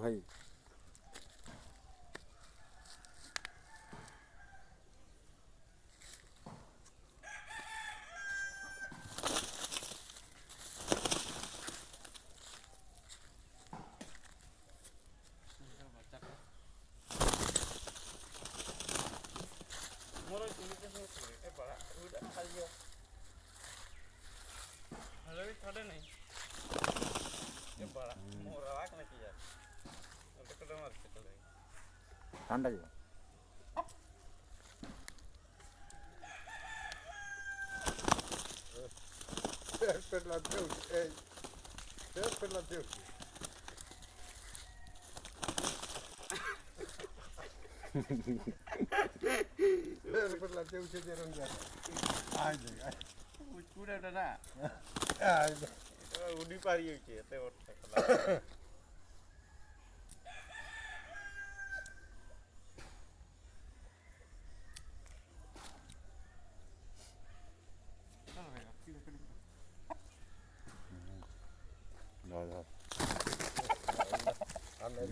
ভাই মোর ওই তিনটে সময় এ পড়া ওইটা খাইও হলে ছড়ে নাই এ পড়া মোর রাখ নাকি यार ওটা কত মারছে চলে ঠান্ডা যাবে Per la Deus, per la Deus. Per la Deus যে রঙ আই যায় কুড়াটা না আই এটা উডি পারি হইছে এতে ওরটা দাদা আমরা